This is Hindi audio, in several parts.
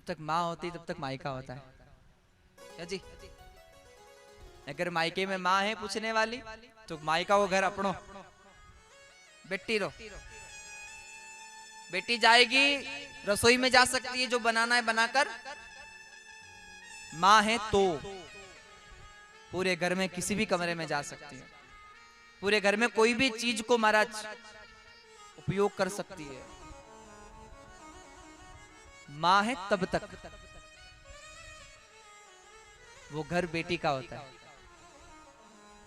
जब तक माँ होती तब तक मायका होता है क्या जी। अगर मायके में माँ है पूछने वाली तो मायका वो घर अपनो। बेटी रो, बेटी जाएगी रसोई में जा सकती है, जो बनाना है बनाकर। माँ है तो पूरे घर में किसी भी कमरे में जा सकती है, पूरे घर में कोई भी चीज को महाराज उपयोग कर सकती है। माँ है तब तक वो घर बेटी का होता है,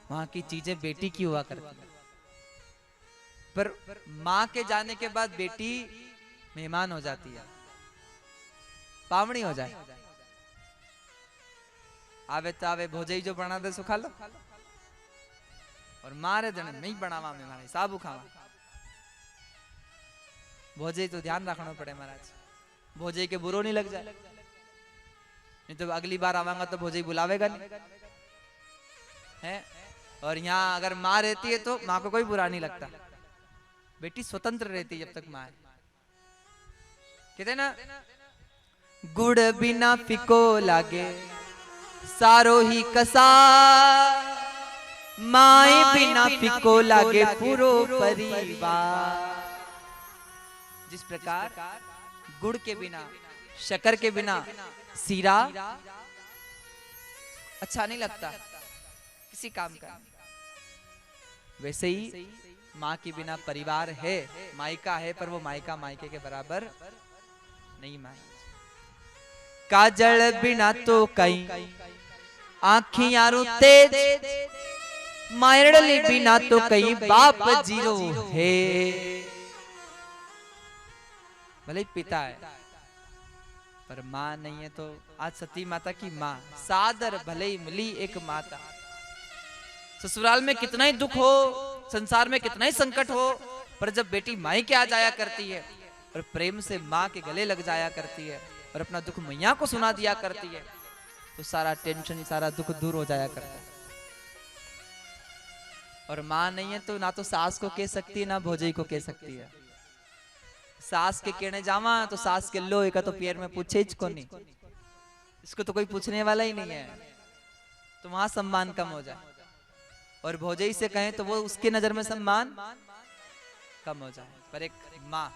वहां की चीजें बेटी की हुआ करती है। पर माँ के जाने के बाद बेटी मेहमान हो जाती है, पावनी हो जाए। आवे तो आवे भोजई जो बना दे सो खा लो, और मारे जने नहीं बनावा में मारे साबू खावा। भोजई तो ध्यान रखना पड़े महाराज, भोजई के बुरो नहीं लग जाए, नहीं तो अगली बार आवांगा तो भोजई बुलावेगा नहीं है। और यहाँ अगर माँ रहती है तो माँ को कोई बुरा नहीं लगता, बेटी स्वतंत्र रहती है जब तक माँ है। कहते ना, गुड़ बिना फिको लागे सारो ही कसा, माए बिना फिको लागे पूरो परिवार। जिस प्रकार गुड़ के बिना, शक्कर के बिना सीरा अच्छा नहीं लगता किसी काम का, वैसे ही माँ के बिना परिवार है, मायका है, पर वो मायका मायके के बराबर नहीं माए। काजल बिना तो कई आँखियां तेज, मायरली बिना तो कई बाप जीरो है। भले ही पिता है पर माँ नहीं है। तो आज सती माता की माँ सादर भले ही मिली एक माता। ससुराल में कितना ही दुख हो, संसार में कितना ही संकट हो, पर जब बेटी माई के आ जाया करती है और प्रेम से माँ के गले लग जाया करती है और अपना दुख मैया को सुना दिया करती है, तो सारा टेंशन, सारा दुख दूर हो जाया करता है। और माँ नहीं है तो ना तो सास को कह सकती है, ना भौजाई को कह सकती है। सास के कहने जावा तो सास के लो एक तो पैर में पूछे को नहीं, इसको तो कोई पूछने वाला ही नहीं है, तो वहां सम्मान कम हो जाए। और भौजाई से कहें तो वो उसकी नजर में सम्मान कम हो जाए। पर एक माँ